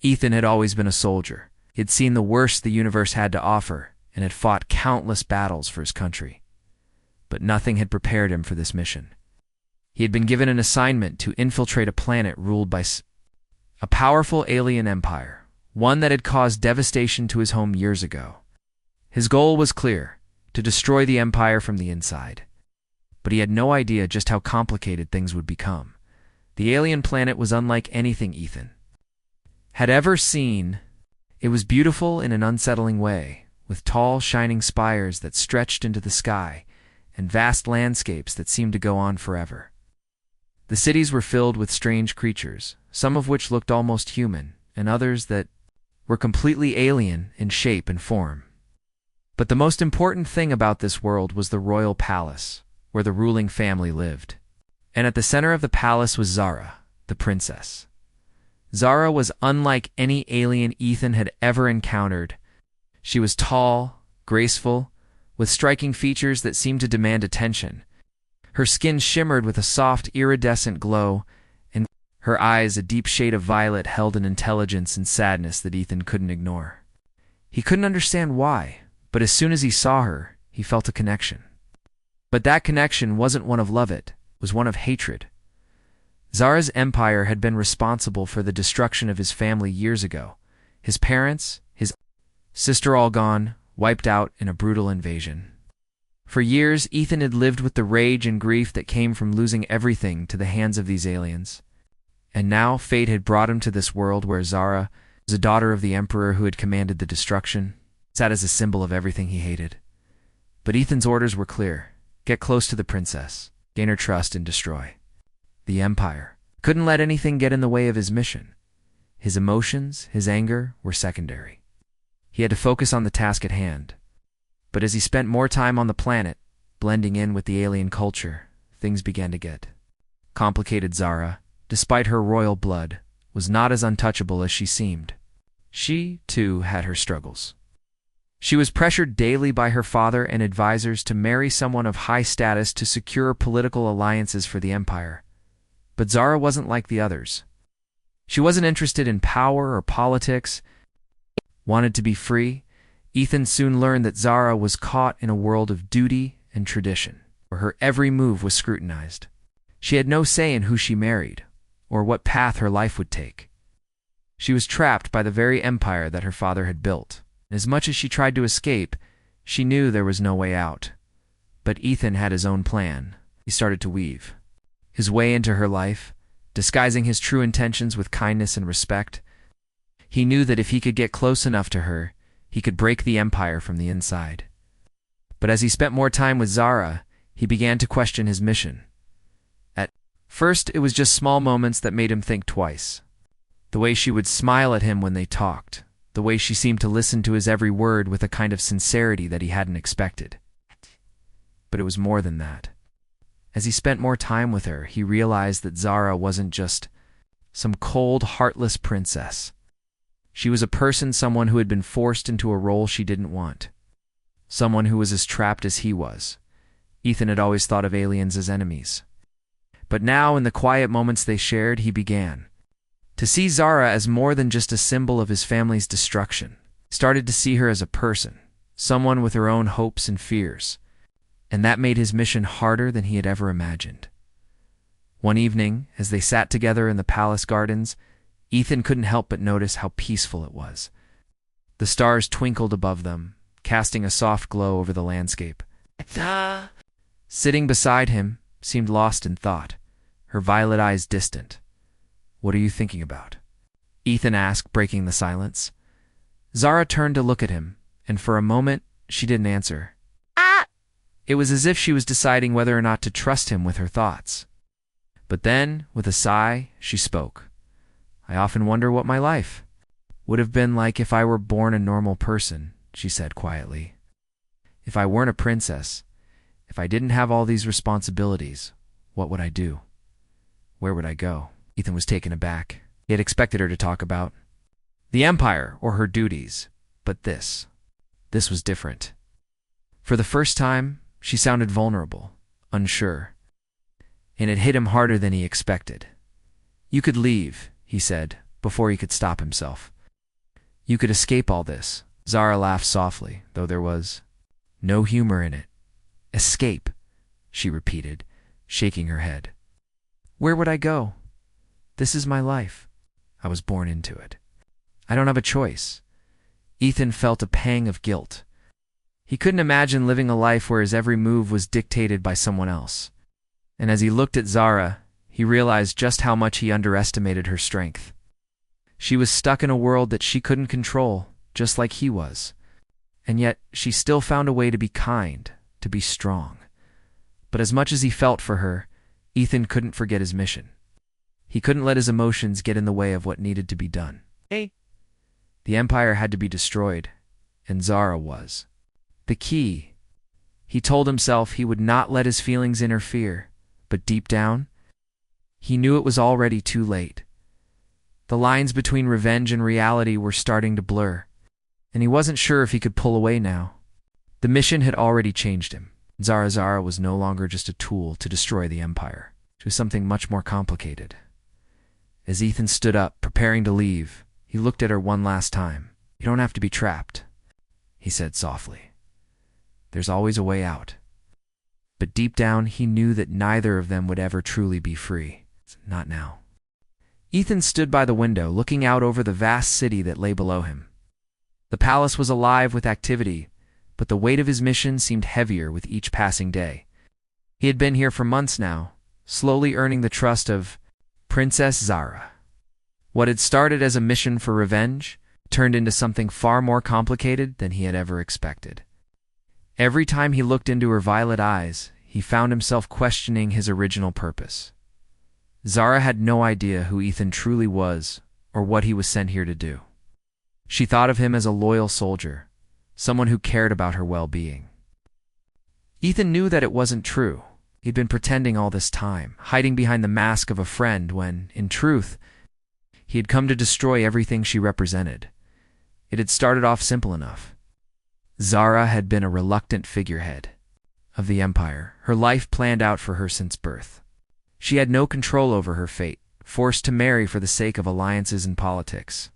Ethan had always been a soldier. He had seen the worst the universe had to offer and had fought countless battles for his country. But nothing had prepared him for this mission. He had been given an assignment to infiltrate a planet ruled by a powerful alien empire, one that had caused devastation to his home years ago. His goal was clear: to destroy the empire from the inside. But he had no idea just how complicated things would become. The alien planet was unlike anything Ethan had ever seen. It was beautiful in an unsettling way, with tall, shining spires that stretched into the sky and vast landscapes that seemed to go on forever. The cities were filled with strange creatures, some of which looked almost human, and others that were completely alien in shape and form. But the most important thing about this world was the royal palace, where the ruling family lived. And at the center of the palace was Zara, the princess. Zara was unlike any alien Ethan had ever encountered. She was tall, graceful, with striking features that seemed to demand attention. Her skin shimmered with a soft, iridescent glow, and her eyes, a deep shade of violet, held an intelligence and sadness that Ethan couldn't ignore. He couldn't understand why, but as soon as he saw her, he felt a connection. But that connection wasn't one of love, it was one of hatred. Zara's empire had been responsible for the destruction of his family years ago. His parents, his sister all gone, wiped out in a brutal invasion. For years, Ethan had lived with the rage and grief that came from losing everything to the hands of these aliens. And now fate had brought him to this world where Zara, as a daughter of the emperor who had commanded the destruction, sat as a symbol of everything he hated. But Ethan's orders were clear: get close to the princess, gain her trust, and destroy the empire. Couldn't let anything get in the way of his mission. His emotions, his anger, were secondary. He had to focus on the task at hand. But as he spent more time on the planet, blending in with the alien culture, things began to get complicated. Zara, despite her royal blood, was not as untouchable as she seemed. She, too, had her struggles. She was pressured daily by her father and advisors to marry someone of high status to secure political alliances for the empire. But Zara wasn't like the others. She wasn't interested in power or politics, wanted to be free. Ethan soon learned that Zara was caught in a world of duty and tradition, where her every move was scrutinized. She had no say in who she married, or what path her life would take. She was trapped by the very empire that her father had built. As much as she tried to escape, she knew there was no way out. But Ethan had his own plan. He started to weave his way into her life, disguising his true intentions with kindness and respect. He knew that if he could get close enough to her, he could break the empire from the inside. But as he spent more time with Zara, he began to question his mission. At first, it was just small moments that made him think twice. The way she would smile at him when they talked, the way she seemed to listen to his every word with a kind of sincerity that he hadn't expected. But it was more than that. As he spent more time with her, he realized that Zara wasn't just some cold, heartless princess. She was a person, someone who had been forced into a role she didn't want. Someone who was as trapped as he was. Ethan had always thought of aliens as enemies. But now, in the quiet moments they shared, he began to see Zara as more than just a symbol of his family's destruction. He started to see her as a person, someone with her own hopes and fears. And that made his mission harder than he had ever imagined. One evening, as they sat together in the palace gardens, Ethan couldn't help but notice how peaceful it was. The stars twinkled above them, casting a soft glow over the landscape. Sitting beside him, seemed lost in thought, her violet eyes distant. "What are you thinking about?" Ethan asked, breaking the silence. Zara turned to look at him, and for a moment, she didn't answer. It was as if she was deciding whether or not to trust him with her thoughts. But then, with a sigh, she spoke. "I often wonder what my life would have been like if I were born a normal person," she said quietly. "If I weren't a princess, if I didn't have all these responsibilities, what would I do? Where would I go?" Ethan was taken aback. He had expected her to talk about the empire or her duties, but this was different. For the first time, she sounded vulnerable, unsure, and it hit him harder than he expected. "You could leave," he said, before he could stop himself. You could escape all this. Zara laughed softly, though there was no humor in it. Escape, she repeated, shaking her head. Where would I go? This is my life. I was born into it. I don't have a choice. Ethan felt a pang of guilt. He couldn't imagine living a life where his every move was dictated by someone else. And as he looked at Zara, he realized just how much he underestimated her strength. She was stuck in a world that she couldn't control, just like he was. And yet, she still found a way to be kind, to be strong. But as much as he felt for her, Ethan couldn't forget his mission. He couldn't let his emotions get in the way of what needed to be done. The Empire had to be destroyed, and Zara was the key. He told himself he would not let his feelings interfere, but deep down, he knew it was already too late. The lines between revenge and reality were starting to blur, and he wasn't sure if he could pull away now. The mission had already changed him. Zara was no longer just a tool to destroy the Empire. She was something much more complicated. As Ethan stood up, preparing to leave, he looked at her one last time. You don't have to be trapped, he said softly. There's always a way out. But deep down, he knew that neither of them would ever truly be free. Not now. Ethan stood by the window, looking out over the vast city that lay below him. The palace was alive with activity, but the weight of his mission seemed heavier with each passing day. He had been here for months now, slowly earning the trust of Princess Zara. What had started as a mission for revenge turned into something far more complicated than he had ever expected. Every time he looked into her violet eyes, he found himself questioning his original purpose. Zara had no idea who Ethan truly was or what he was sent here to do. She thought of him as a loyal soldier, someone who cared about her well-being. Ethan knew that it wasn't true. He'd been pretending all this time, hiding behind the mask of a friend when, in truth, he had come to destroy everything she represented. It had started off simple enough. Zara had been a reluctant figurehead of the Empire, her life planned out for her since birth. She had no control over her fate, forced to marry for the sake of alliances and politics.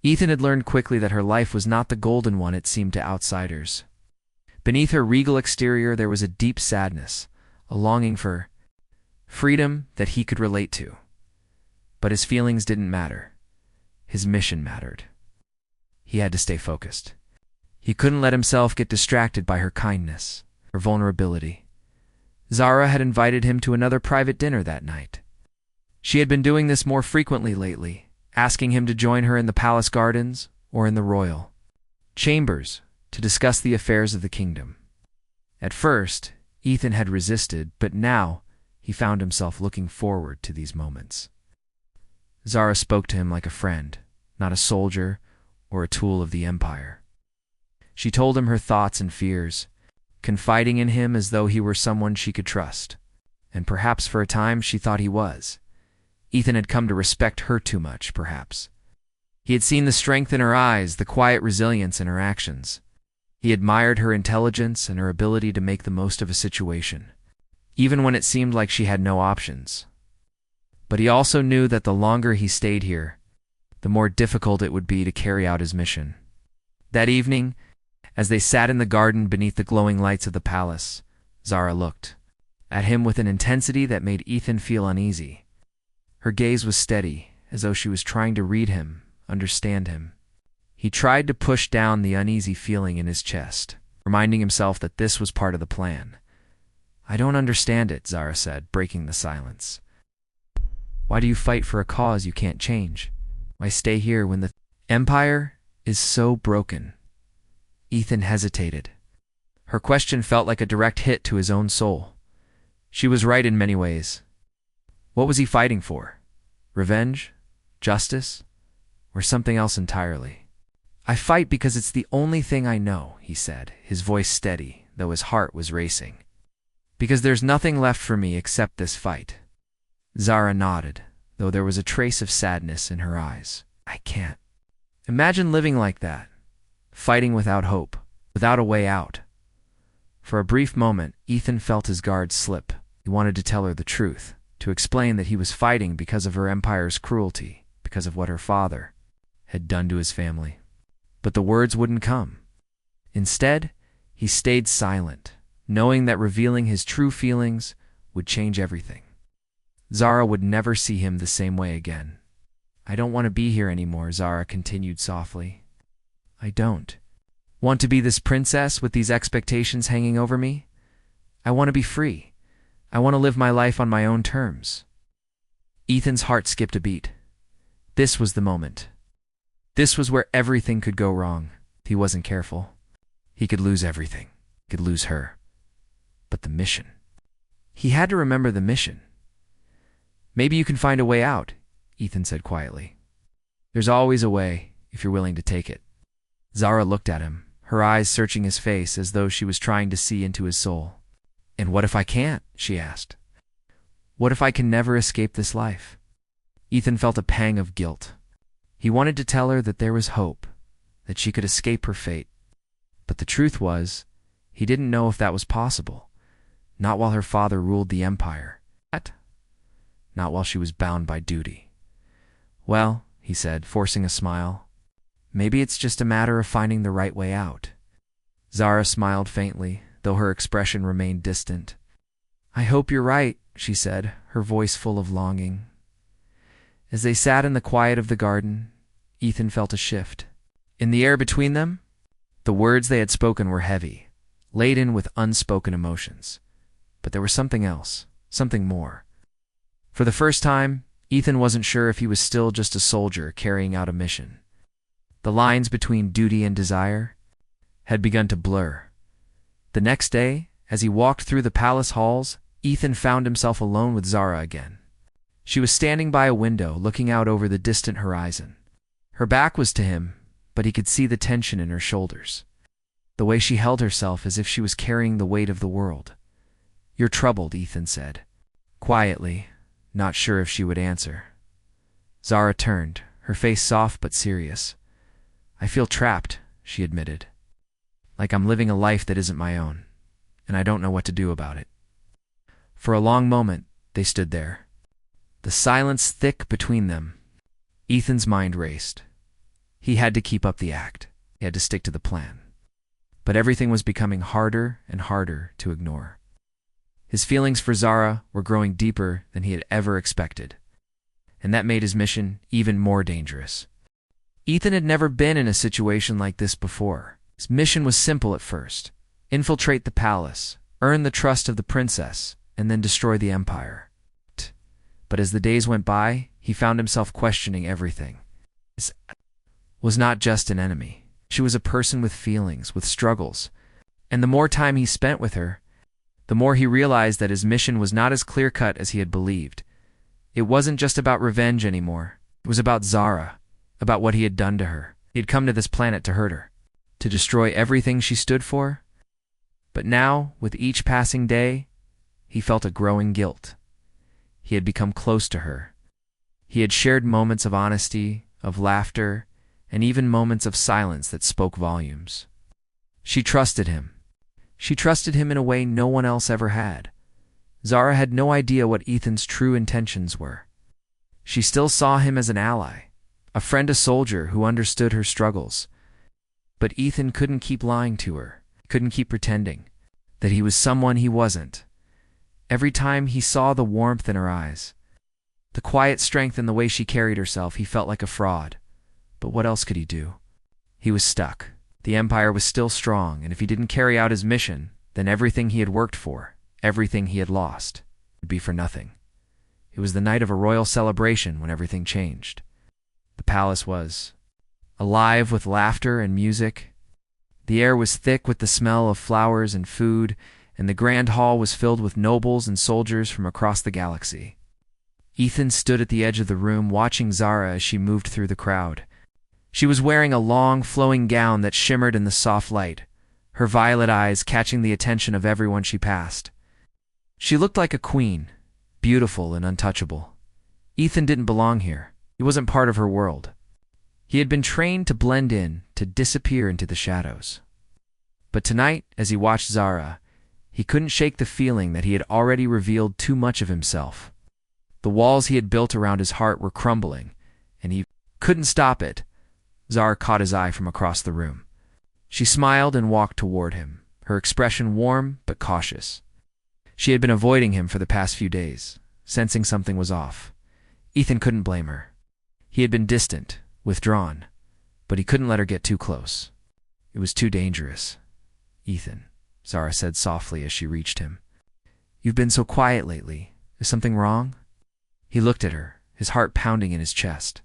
Ethan had learned quickly that her life was not the golden one it seemed to outsiders. Beneath her regal exterior there was a deep sadness, a longing for freedom that he could relate to. But his feelings didn't matter. His mission mattered. He had to stay focused. He couldn't let himself get distracted by her kindness, her vulnerability. Zara had invited him to another private dinner that night. She had been doing this more frequently lately, asking him to join her in the palace gardens or in the royal chambers to discuss the affairs of the kingdom. At first, Ethan had resisted, but now he found himself looking forward to these moments. Zara spoke to him like a friend, not a soldier or a tool of the Empire. She told him her thoughts and fears, confiding in him as though he were someone she could trust. And perhaps for a time she thought he was. Ethan had come to respect her too much, perhaps. He had seen the strength in her eyes, the quiet resilience in her actions. He admired her intelligence and her ability to make the most of a situation, even when it seemed like she had no options. But he also knew that the longer he stayed here, the more difficult it would be to carry out his mission. That evening, as they sat in the garden beneath the glowing lights of the palace, Zara looked at him with an intensity that made Ethan feel uneasy. Her gaze was steady, as though she was trying to read him, understand him. He tried to push down the uneasy feeling in his chest, reminding himself that this was part of the plan. I don't understand it, Zara said, breaking the silence. Why do you fight for a cause you can't change? Why stay here when the Empire is so broken? Ethan hesitated. Her question felt like a direct hit to his own soul. She was right in many ways. What was he fighting for? Revenge? Justice? Or something else entirely? I fight because it's the only thing I know, he said, his voice steady, though his heart was racing. Because there's nothing left for me except this fight. Zara nodded, though there was a trace of sadness in her eyes. I can't. Imagine living like that, fighting without hope, without a way out. For a brief moment, Ethan felt his guard slip. He wanted to tell her the truth, to explain that he was fighting because of her empire's cruelty, because of what her father had done to his family. But the words wouldn't come. Instead, he stayed silent, knowing that revealing his true feelings would change everything. Zara would never see him the same way again. "I don't want to be here anymore," Zara continued softly. "I don't want to be this princess with these expectations hanging over me. I want to be free. I want to live my life on my own terms." Ethan's heart skipped a beat. This was the moment. This was where everything could go wrong if he wasn't careful. He could lose everything. He could lose her. But the mission. He had to remember the mission. "Maybe you can find a way out," Ethan said quietly. "There's always a way, if you're willing to take it." Zara looked at him, her eyes searching his face as though she was trying to see into his soul. "And what if I can't?" she asked. "What if I can never escape this life?" Ethan felt a pang of guilt. He wanted to tell her that there was hope, that she could escape her fate. But the truth was, he didn't know if that was possible. Not while her father ruled the empire. Not while she was bound by duty. "Well," he said, forcing a smile, "maybe it's just a matter of finding the right way out." Zara smiled faintly, though her expression remained distant. "I hope you're right," she said, her voice full of longing. As they sat in the quiet of the garden, Ethan felt a shift. In the air between them, the words they had spoken were heavy, laden with unspoken emotions. But there was something else, something more. For the first time, Ethan wasn't sure if he was still just a soldier carrying out a mission. The lines between duty and desire had begun to blur. The next day, as he walked through the palace halls, Ethan found himself alone with Zara again. She was standing by a window, looking out over the distant horizon. Her back was to him, but he could see the tension in her shoulders. The way she held herself as if she was carrying the weight of the world. "You're troubled," Ethan said, quietly, not sure if she would answer. Zara turned, her face soft but serious. "I feel trapped," she admitted. "Like I'm living a life that isn't my own, and I don't know what to do about it." For a long moment, they stood there. The silence thick between them. Ethan's mind raced. He had to keep up the act. He had to stick to the plan. But everything was becoming harder and harder to ignore. His feelings for Zara were growing deeper than he had ever expected, and that made his mission even more dangerous. Ethan had never been in a situation like this before. His mission was simple at first: infiltrate the palace, earn the trust of the princess, and then destroy the empire. But as the days went by, he found himself questioning everything. This was not just an enemy. She was a person with feelings, with struggles. And the more time he spent with her, the more he realized that his mission was not as clear-cut as he had believed. It wasn't just about revenge anymore. It was about Zara, about what he had done to her. He had come to this planet to hurt her, to destroy everything she stood for. But now, with each passing day, he felt a growing guilt. He had become close to her. He had shared moments of honesty, of laughter, and even moments of silence that spoke volumes. She trusted him. She trusted him in a way no one else ever had. Zara had no idea what Ethan's true intentions were. She still saw him as an ally, a friend, a soldier who understood her struggles. But Ethan couldn't keep lying to her, couldn't keep pretending that he was someone he wasn't. Every time he saw the warmth in her eyes, the quiet strength in the way she carried herself, he felt like a fraud. But what else could he do? He was stuck. The empire was still strong, and if he didn't carry out his mission, then everything he had worked for, everything he had lost, would be for nothing. It was the night of a royal celebration when everything changed. The palace was alive with laughter and music. The air was thick with the smell of flowers and food, and the grand hall was filled with nobles and soldiers from across the galaxy. Ethan stood at the edge of the room watching Zara as she moved through the crowd. She was wearing a long, flowing gown that shimmered in the soft light, her violet eyes catching the attention of everyone she passed. She looked like a queen, beautiful and untouchable. Ethan didn't belong here. He wasn't part of her world. He had been trained to blend in, to disappear into the shadows. But tonight, as he watched Zara, he couldn't shake the feeling that he had already revealed too much of himself. The walls he had built around his heart were crumbling, and he couldn't stop it. Zara caught his eye from across the room. She smiled and walked toward him, her expression warm but cautious. She had been avoiding him for the past few days, sensing something was off. Ethan couldn't blame her. He had been distant, withdrawn, but he couldn't let her get too close. It was too dangerous. "Ethan," Zara said softly as she reached him. "You've been so quiet lately. Is something wrong?" He looked at her, his heart pounding in his chest.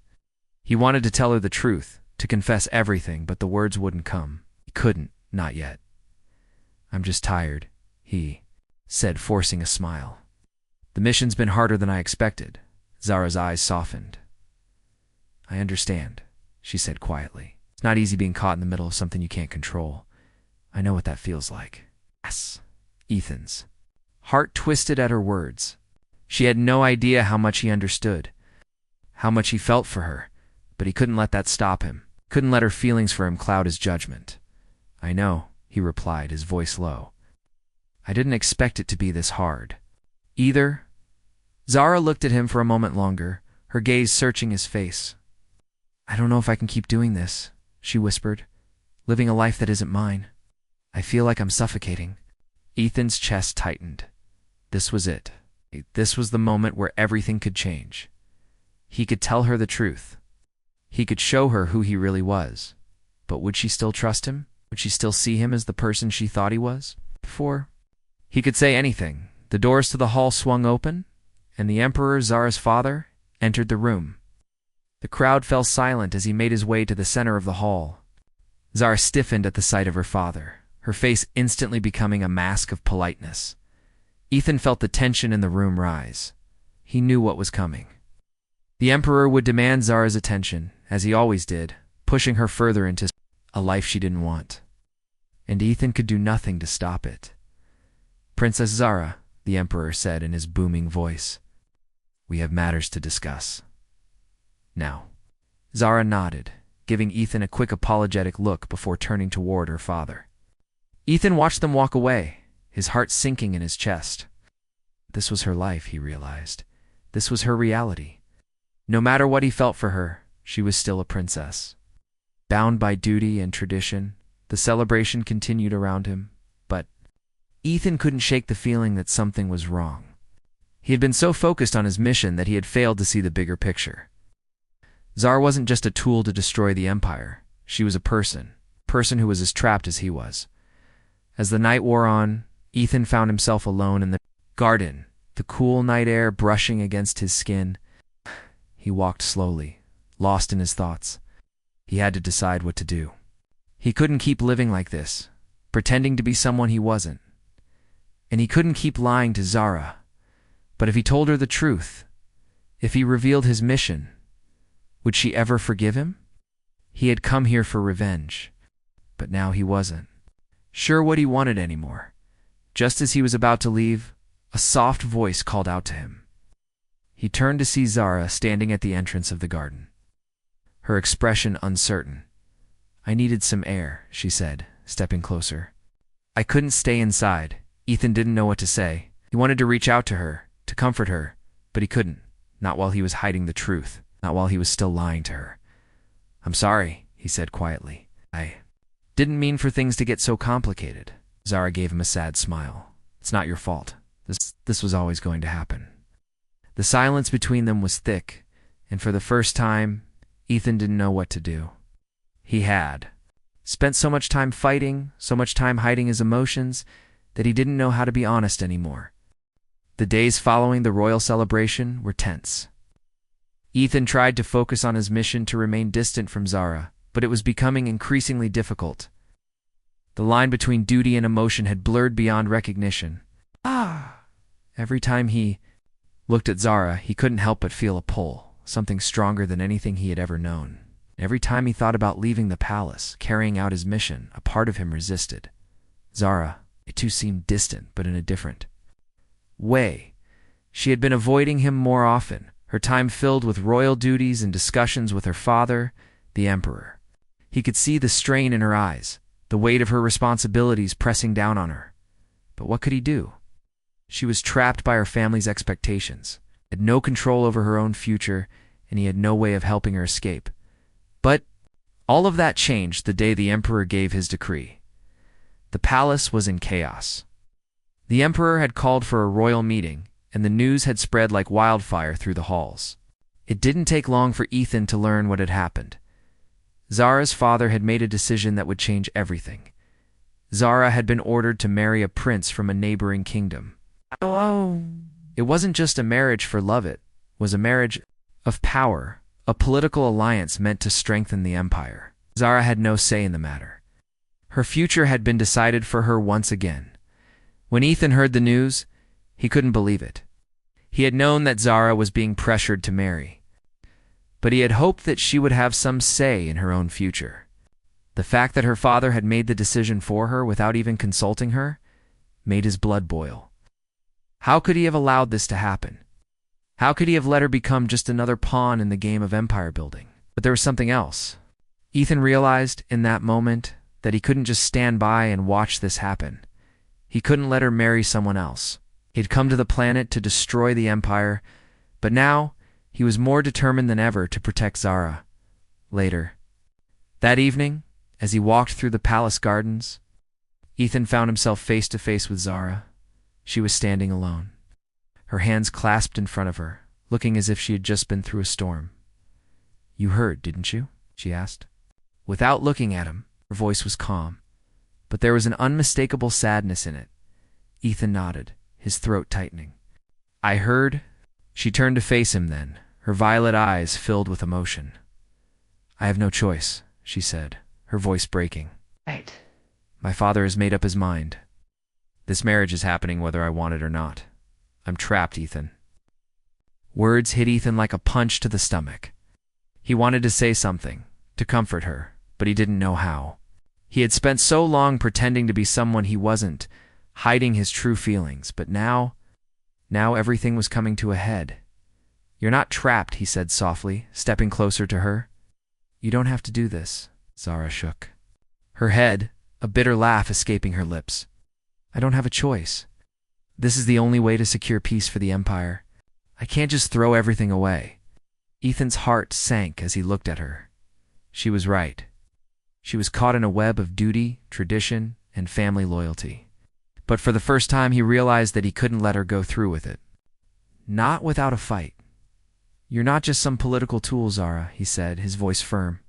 He wanted to tell her the truth, to confess everything, but the words wouldn't come. He couldn't, not yet. "I'm just tired," he said, forcing a smile. "The mission's been harder than I expected." Zara's eyes softened. "I understand," she said quietly. "It's not easy being caught in the middle of something you can't control. I know what that feels like." "Yes." Ethan's heart twisted at her words. She had no idea how much he understood, how much he felt for her, but he couldn't let that stop him. Couldn't let her feelings for him cloud his judgment. "I know," he replied, his voice low. "I didn't expect it to be this hard." "Either?" Zara looked at him for a moment longer, her gaze searching his face. "I don't know if I can keep doing this," she whispered, "living a life that isn't mine. I feel like I'm suffocating." Ethan's chest tightened. This was it. This was the moment where everything could change. He could tell her the truth. He could show her who he really was. But would she still trust him? Would she still see him as the person she thought he was before? He could say anything. The doors to the hall swung open, and the Emperor, Zara's father, entered the room. The crowd fell silent as he made his way to the center of the hall. Zara stiffened at the sight of her father, her face instantly becoming a mask of politeness. Ethan felt the tension in the room rise. He knew what was coming. The Emperor would demand Zara's attention, as he always did, pushing her further into a life she didn't want. And Ethan could do nothing to stop it. "Princess Zara," the Emperor said in his booming voice, "we have matters to discuss. Now." Zara nodded, giving Ethan a quick apologetic look before turning toward her father. Ethan watched them walk away, his heart sinking in his chest. This was her life, he realized. This was her reality. No matter what he felt for her, she was still a princess. Bound by duty and tradition, the celebration continued around him, but Ethan couldn't shake the feeling that something was wrong. He had been so focused on his mission that he had failed to see the bigger picture. Zara wasn't just a tool to destroy the Empire. She was a person who was as trapped as he was. As the night wore on, Ethan found himself alone in the garden, the cool night air brushing against his skin. He walked slowly, lost in his thoughts. He had to decide what to do. He couldn't keep living like this, pretending to be someone he wasn't. And he couldn't keep lying to Zara. But if he told her the truth, if he revealed his mission, would she ever forgive him? He had come here for revenge, but now he wasn't sure what he wanted anymore. Just as he was about to leave, a soft voice called out to him. He turned to see Zara standing at the entrance of the garden, her expression uncertain. "I needed some air," she said, stepping closer. "I couldn't stay inside." Ethan didn't know what to say. He wanted to reach out to her, to comfort her, but he couldn't, not while he was hiding the truth, not while he was still lying to her. "I'm sorry," he said quietly. "I didn't mean for things to get so complicated." Zara gave him a sad smile. "It's not your fault. This was always going to happen." The silence between them was thick, and for the first time, Ethan didn't know what to do. He had spent so much time fighting, so much time hiding his emotions, that he didn't know how to be honest anymore. The days following the royal celebration were tense. Ethan tried to focus on his mission to remain distant from Zara, but it was becoming increasingly difficult. The line between duty and emotion had blurred beyond recognition. Every time he looked at Zara, he couldn't help but feel a pull, something stronger than anything he had ever known. Every time he thought about leaving the palace, carrying out his mission, a part of him resisted. Zara, it too seemed distant, but in a different way. She had been avoiding him more often, her time filled with royal duties and discussions with her father, the Emperor. He could see the strain in her eyes, the weight of her responsibilities pressing down on her. But what could he do? She was trapped by her family's expectations, had no control over her own future, and he had no way of helping her escape. But all of that changed the day the emperor gave his decree. The palace was in chaos. The emperor had called for a royal meeting, and the news had spread like wildfire through the halls. It didn't take long for Ethan to learn what had happened. Zara's father had made a decision that would change everything. Zara had been ordered to marry a prince from a neighboring kingdom. Oh. It wasn't just a marriage for love, it was a marriage of power, a political alliance meant to strengthen the empire. Zara had no say in the matter. Her future had been decided for her once again. When Ethan heard the news, he couldn't believe it. He had known that Zara was being pressured to marry, but he had hoped that she would have some say in her own future. The fact that her father had made the decision for her without even consulting her made his blood boil. How could he have allowed this to happen? How could he have let her become just another pawn in the game of empire building? But there was something else. Ethan realized in that moment that he couldn't just stand by and watch this happen. He couldn't let her marry someone else. He'd come to the planet to destroy the empire, but now he was more determined than ever to protect Zara. Later, that evening, as he walked through the palace gardens, Ethan found himself face to face with Zara. She was standing alone, her hands clasped in front of her, looking as if she had just been through a storm. "You heard, didn't you?" she asked. Without looking at him, her voice was calm, but there was an unmistakable sadness in it. Ethan nodded, his throat tightening. "I heard." She turned to face him then, her violet eyes filled with emotion. "I have no choice," she said, her voice breaking. Right. "My father has made up his mind. This marriage is happening whether I want it or not. I'm trapped, Ethan." Words hit Ethan like a punch to the stomach. He wanted to say something, to comfort her, but he didn't know how. He had spent so long pretending to be someone he wasn't, hiding his true feelings, but now everything was coming to a head. "You're not trapped," he said softly, stepping closer to her. "You don't have to do this." Zara shook her head, a bitter laugh escaping her lips. "I don't have a choice. This is the only way to secure peace for the empire. I can't just throw everything away." Ethan's heart sank as he looked at her. She was right. She was caught in a web of duty, tradition, and family loyalty. But for the first time he realized that he couldn't let her go through with it. Not without a fight. "You're not just some political tool, Zara," he said, his voice firm.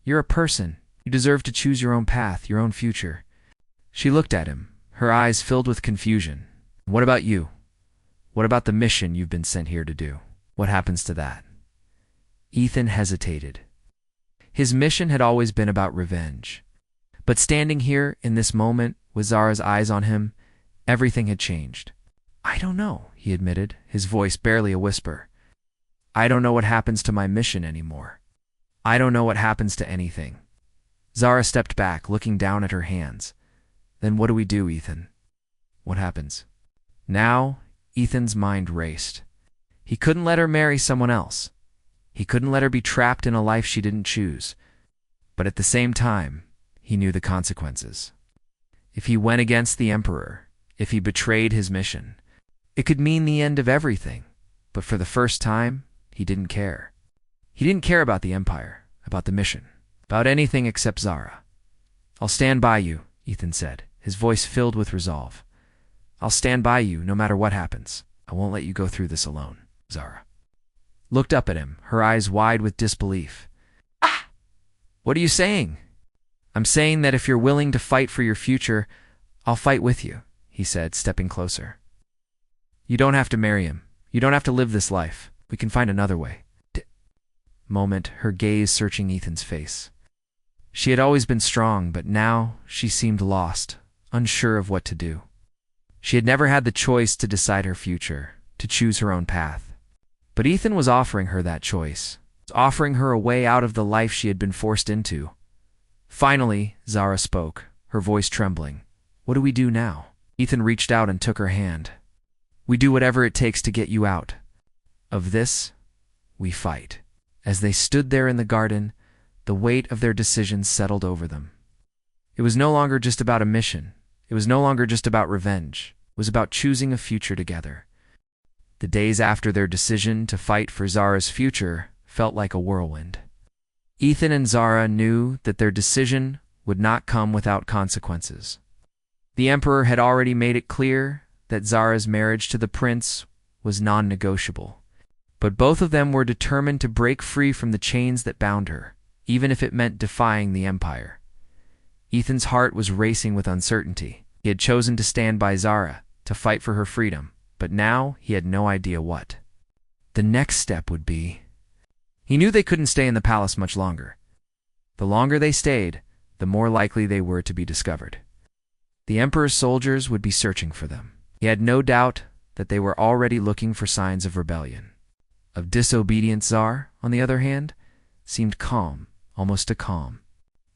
"You're a person. You deserve to choose your own path, your own future." She looked at him, her eyes filled with confusion. "What about you? What about the mission you've been sent here to do? What happens to that?" Ethan hesitated. His mission had always been about revenge. But standing here in this moment with Zara's eyes on him, everything had changed. "I don't know," he admitted, his voice barely a whisper. "I don't know what happens to my mission anymore. I don't know what happens to anything." Zara stepped back, looking down at her hands. "Then what do we do, Ethan? What happens?" Now, Ethan's mind raced. He couldn't let her marry someone else. He couldn't let her be trapped in a life she didn't choose. But at the same time, he knew the consequences. If he went against the emperor, if he betrayed his mission, it could mean the end of everything. But for the first time, he didn't care. He didn't care about the empire, about the mission, about anything except Zara. "I'll stand by you," Ethan said, his voice filled with resolve. "I'll stand by you no matter what happens. I won't let you go through this alone." Zara looked up at him, her eyes wide with disbelief. "Ah! What are you saying?" "I'm saying that if you're willing to fight for your future, I'll fight with you," he said, stepping closer. "You don't have to marry him. You don't have to live this life. We can find another way." Moment, her gaze searching Ethan's face. She had always been strong, but now she seemed lost, unsure of what to do. She had never had the choice to decide her future, to choose her own path. But Ethan was offering her that choice, offering her a way out of the life she had been forced into. Finally, Zara spoke, her voice trembling. "What do we do now?" Ethan reached out and took her hand. "We do whatever it takes to get you out. Of this, we fight." As they stood there in the garden, the weight of their decisions settled over them. It was no longer just about a mission. It was no longer just about revenge. It was about choosing a future together. The days after their decision to fight for Zara's future felt like a whirlwind. Ethan and Zara knew that their decision would not come without consequences. The Emperor had already made it clear that Zara's marriage to the prince was non-negotiable. But both of them were determined to break free from the chains that bound her, even if it meant defying the Empire. Ethan's heart was racing with uncertainty. He had chosen to stand by Zara, to fight for her freedom, but now he had no idea what the next step would be. He knew they couldn't stay in the palace much longer. The longer they stayed, the more likely they were to be discovered. The Emperor's soldiers would be searching for them. He had no doubt that they were already looking for signs of rebellion. Of disobedient Zara, on the other hand, seemed calm, almost a calm.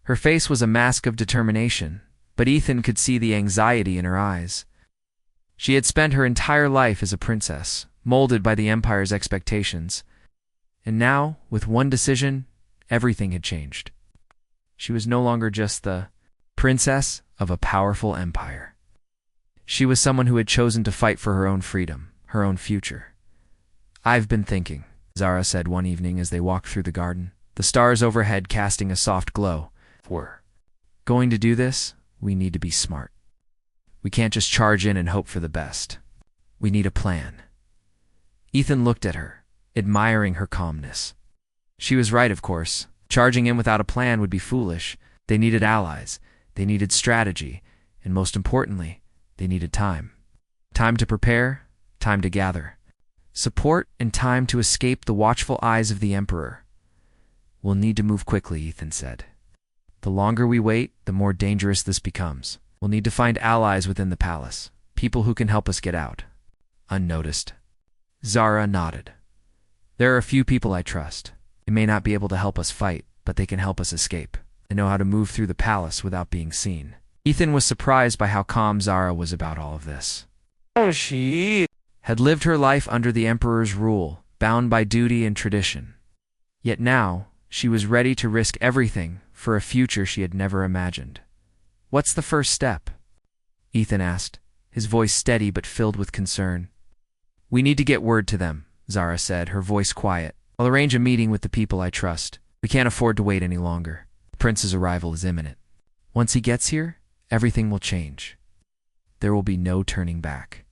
Her face was a mask of determination, but Ethan could see the anxiety in her eyes. She had spent her entire life as a princess, molded by the Empire's expectations. And now, with one decision, everything had changed. She was no longer just the princess of a powerful empire. She was someone who had chosen to fight for her own freedom, her own future. "I've been thinking," Zara said one evening as they walked through the garden, the stars overhead casting a soft glow. "If we're going to do this, we need to be smart. We can't just charge in and hope for the best. We need a plan." Ethan looked at her, admiring her calmness. She was right, of course. Charging in without a plan would be foolish. They needed allies, they needed strategy, and most importantly, they needed time. Time to prepare, time to gather support, and time to escape the watchful eyes of the Emperor. "We'll need to move quickly," Ethan said. "The longer we wait, the more dangerous this becomes. We'll need to find allies within the palace, people who can help us get out unnoticed." Zara nodded. "There are a few people I trust. They may not be able to help us fight, but they can help us escape. They know how to move through the palace without being seen." Ethan was surprised by how calm Zara was about all of this. She had lived her life under the Emperor's rule, bound by duty and tradition. Yet now, she was ready to risk everything for a future she had never imagined. "What's the first step?" Ethan asked, his voice steady but filled with concern. "We need to get word to them," Zara said, her voice quiet. "I'll arrange a meeting with the people I trust. We can't afford to wait any longer. The prince's arrival is imminent. Once he gets here, everything will change. There will be no turning back."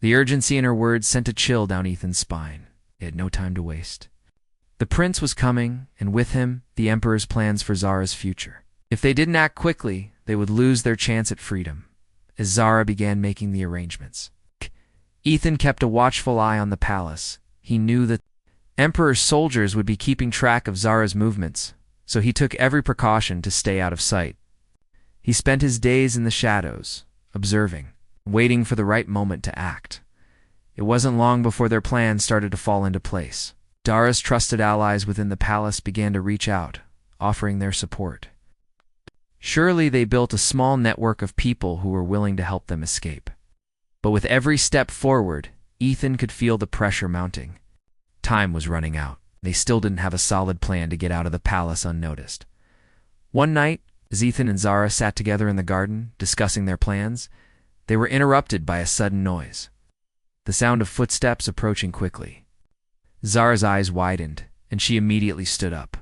The urgency in her words sent a chill down Ethan's spine. He had no time to waste. The prince was coming, and with him, the Emperor's plans for Zara's future. If they didn't act quickly, they would lose their chance at freedom. As Zara began making the arrangements, Ethan kept a watchful eye on the palace. He knew that Emperor's soldiers would be keeping track of Zara's movements, so he took every precaution to stay out of sight. He spent his days in the shadows, observing, waiting for the right moment to act. It wasn't long before their plans started to fall into place. Zara's trusted allies within the palace began to reach out, offering their support. Surely they built a small network of people who were willing to help them escape. But with every step forward, Ethan could feel the pressure mounting. Time was running out. They still didn't have a solid plan to get out of the palace unnoticed. One night, as Ethan and Zara sat together in the garden, discussing their plans, they were interrupted by a sudden noise. The sound of footsteps approaching quickly. Zara's eyes widened, and she immediately stood up,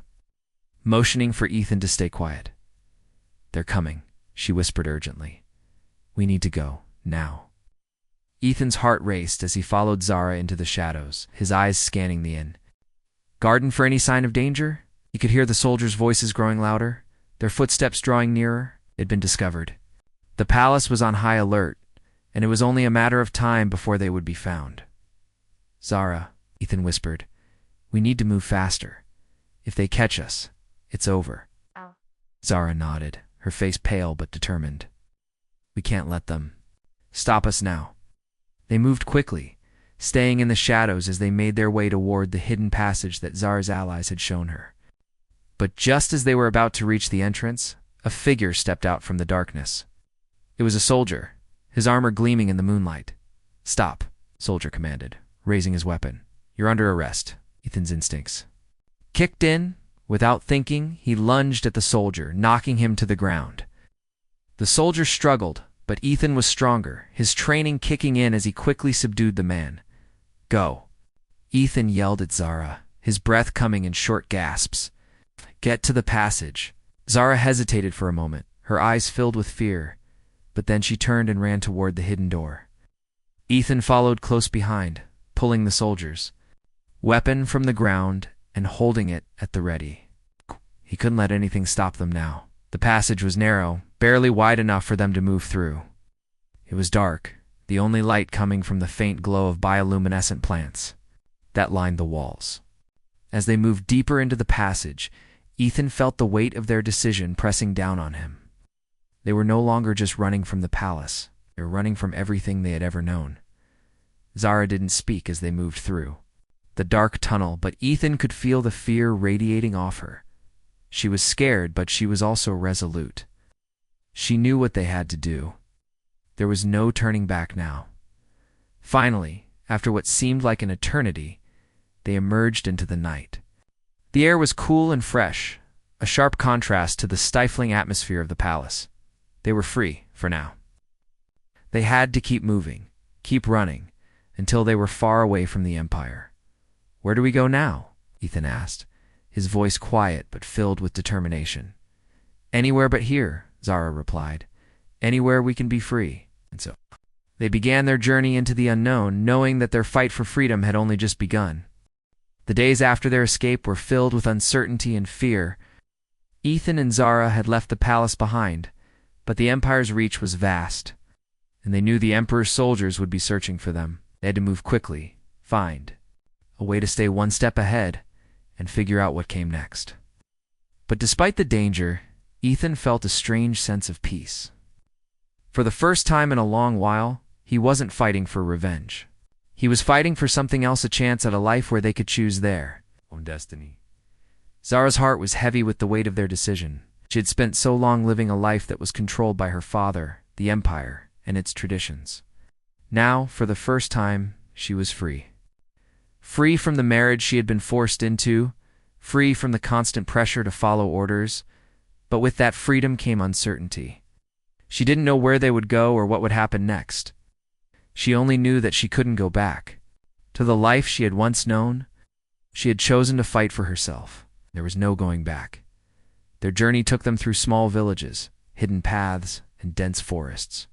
motioning for Ethan to stay quiet. "They're coming," she whispered urgently. "We need to go, now." Ethan's heart raced as he followed Zara into the shadows, his eyes scanning the inn. Garden for any sign of danger? He could hear the soldiers' voices growing louder, their footsteps drawing nearer. It had been discovered. The palace was on high alert, and it was only a matter of time before they would be found. "Zara," Ethan whispered, "we need to move faster. If they catch us, it's over." Oh. Zara nodded, her face pale but determined. "We can't let them stop us now." They moved quickly, staying in the shadows as they made their way toward the hidden passage that Zara's allies had shown her. But just as they were about to reach the entrance, a figure stepped out from the darkness. It was a soldier, his armor gleaming in the moonlight. "Stop," soldier commanded, raising his weapon. "You're under arrest." Ethan's instincts kicked in. Without thinking, he lunged at the soldier, knocking him to the ground. The soldier struggled, but Ethan was stronger, his training kicking in as he quickly subdued the man. "Go," Ethan yelled at Zara, his breath coming in short gasps. Get to the passage. Zara hesitated for a moment, her eyes filled with fear, but then she turned and ran toward the hidden door. Ethan followed close behind, pulling the soldiers, weapon from the ground and holding it at the ready. He couldn't let anything stop them now. The passage was narrow, barely wide enough for them to move through. It was dark, the only light coming from the faint glow of bioluminescent plants that lined the walls. As they moved deeper into the passage, Ethan felt the weight of their decision pressing down on him. They were no longer just running from the palace. They were running from everything they had ever known. Zara didn't speak as they moved through the dark tunnel, but Ethan could feel the fear radiating off her. She was scared, but she was also resolute. She knew what they had to do. There was no turning back now. Finally, after what seemed like an eternity, they emerged into the night. The air was cool and fresh, a sharp contrast to the stifling atmosphere of the palace. They were free, for now. They had to keep moving, keep running, until they were far away from the Empire. "Where do we go now?" Ethan asked, his voice quiet but filled with determination. "Anywhere but here," Zara replied. "Anywhere we can be free." And so they began their journey into the unknown, knowing that their fight for freedom had only just begun. The days after their escape were filled with uncertainty and fear. Ethan and Zara had left the palace behind, but the Empire's reach was vast, and they knew the Emperor's soldiers would be searching for them. They had to move quickly, find a way to stay one step ahead, and figure out what came next. But despite the danger, Ethan felt a strange sense of peace. For the first time in a long while, he wasn't fighting for revenge. He was fighting for something else, a chance at a life where they could choose their own destiny. Zara's heart was heavy with the weight of their decision. She had spent so long living a life that was controlled by her father, the Empire, and its traditions. Now, for the first time, she was free. Free from the marriage she had been forced into, free from the constant pressure to follow orders, but with that freedom came uncertainty. She didn't know where they would go or what would happen next. She only knew that she couldn't go back to the life she had once known. She had chosen to fight for herself. There was no going back. Their journey took them through small villages, hidden paths, and dense forests.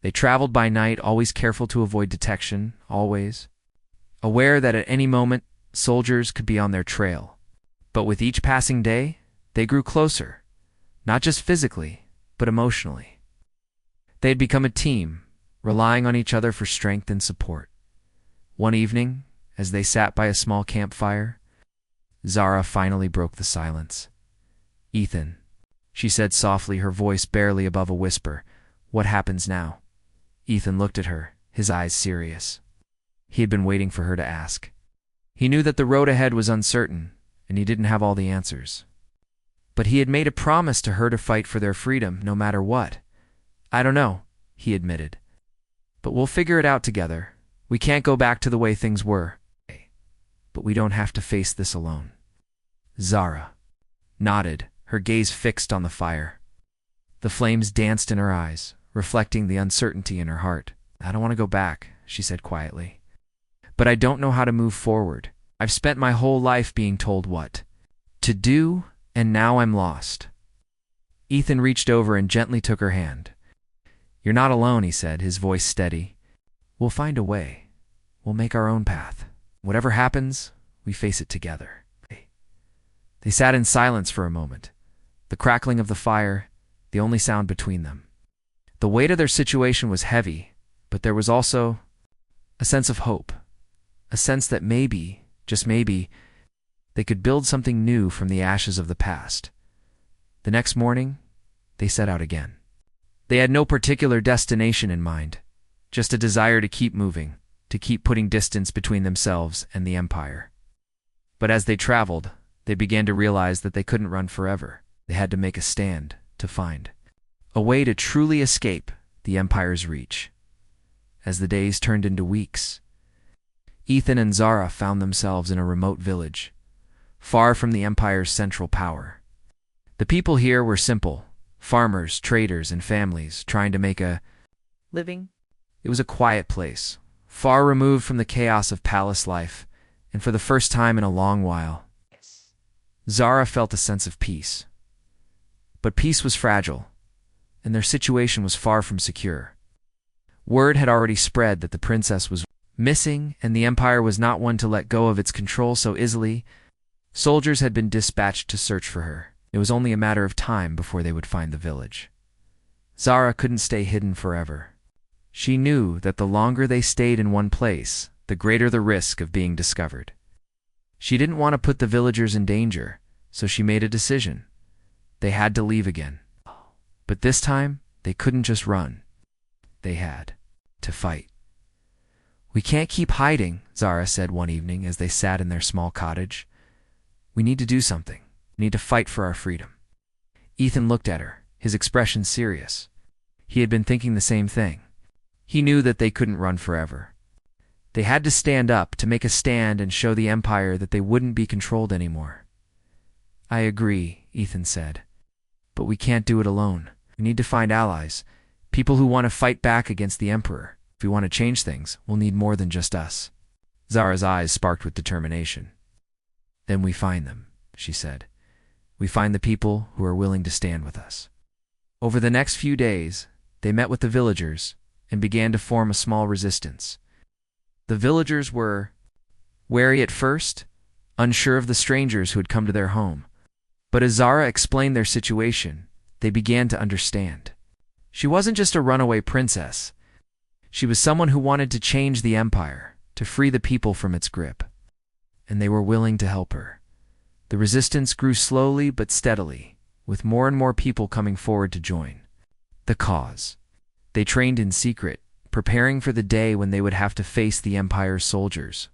They traveled by night, always careful to avoid detection, always aware that at any moment soldiers could be on their trail. But with each passing day, they grew closer, not just physically, but emotionally. They had become a team, relying on each other for strength and support. One evening, as they sat by a small campfire, Zara finally broke the silence. "Ethan," she said softly, her voice barely above a whisper, "what happens now?" Ethan looked at her, his eyes serious. He had been waiting for her to ask. He knew that the road ahead was uncertain, and he didn't have all the answers. But he had made a promise to her to fight for their freedom, no matter what. "I don't know," he admitted. "But we'll figure it out together. We can't go back to the way things were. But we don't have to face this alone." Zara nodded, her gaze fixed on the fire. The flames danced in her eyes, reflecting the uncertainty in her heart. "I don't want to go back," she said quietly. "But I don't know how to move forward. I've spent my whole life being told what to do, and now I'm lost." Ethan reached over and gently took her hand. "You're not alone," he said, his voice steady. "We'll find a way. We'll make our own path. Whatever happens, we face it together." They sat in silence for a moment, the crackling of the fire, the only sound between them. The weight of their situation was heavy, but there was also a sense of hope, a sense that maybe, just maybe, they could build something new from the ashes of the past. The next morning, they set out again. They had no particular destination in mind, just a desire to keep moving, to keep putting distance between themselves and the Empire. But as they traveled, they began to realize that they couldn't run forever. They had to make a stand, to find a way to truly escape the Empire's reach. As the days turned into weeks, Ethan and Zara found themselves in a remote village, far from the Empire's central power. The people here were simple, farmers, traders, and families trying to make a living. It was a quiet place, far removed from the chaos of palace life, and for the first time in a long while, Zara felt a sense of peace. But peace was fragile, and their situation was far from secure. Word had already spread that the princess was missing, and the empire was not one to let go of its control so easily. Soldiers had been dispatched to search for her. It was only a matter of time before they would find the village. Zara couldn't stay hidden forever. She knew that the longer they stayed in one place, the greater the risk of being discovered. She didn't want to put the villagers in danger, so she made a decision. They had to leave again. But this time, they couldn't just run. They had to fight. "We can't keep hiding," Zara said one evening as they sat in their small cottage. "We need to do something. We need to fight for our freedom." Ethan looked at her, his expression serious. He had been thinking the same thing. He knew that they couldn't run forever. They had to stand up, to make a stand and show the empire that they wouldn't be controlled anymore. "I agree," Ethan said. "But we can't do it alone. We need to find allies, people who want to fight back against the emperor. If we want to change things, we'll need more than just us." Zara's eyes sparked with determination. "Then we find them," she said. "We find the people who are willing to stand with us." Over the next few days, they met with the villagers and began to form a small resistance. The villagers were wary at first, unsure of the strangers who had come to their home. But as Zara explained their situation, they began to understand. She wasn't just a runaway princess. She was someone who wanted to change the empire, to free the people from its grip. And they were willing to help her. The resistance grew slowly but steadily, with more and more people coming forward to join the cause. They trained in secret, preparing for the day when they would have to face the empire's soldiers.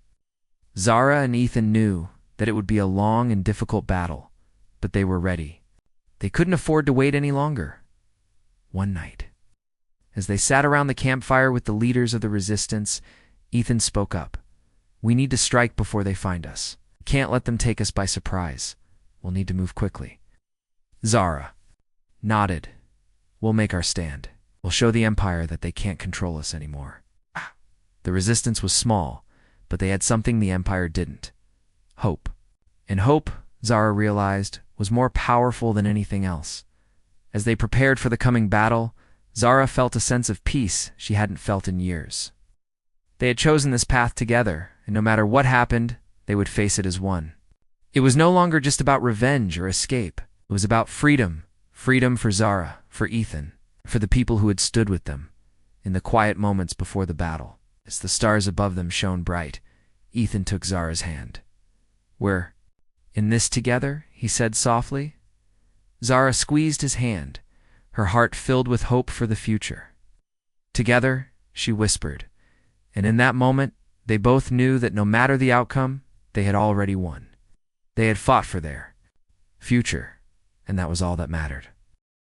Zara and Ethan knew that it would be a long and difficult battle, but they were ready. They couldn't afford to wait any longer. One night, as they sat around the campfire with the leaders of the resistance, Ethan spoke up. "We need to strike before they find us. We can't let them take us by surprise. We'll need to move quickly." Zara nodded. "We'll make our stand. We'll show the empire that they can't control us anymore." The resistance was small, but they had something the empire didn't: hope. And hope, Zara realized, was more powerful than anything else. As they prepared for the coming battle, Zara felt a sense of peace she hadn't felt in years. They had chosen this path together, and no matter what happened, they would face it as one. It was no longer just about revenge or escape. It was about freedom. Freedom for Zara, for Ethan, for the people who had stood with them in the quiet moments before the battle. As the stars above them shone bright, Ethan took Zara's hand. "We're in this together," he said softly. Zara squeezed his hand, her heart filled with hope for the future. "Together," she whispered, and in that moment, they both knew that no matter the outcome, they had already won. They had fought for their future, and that was all that mattered.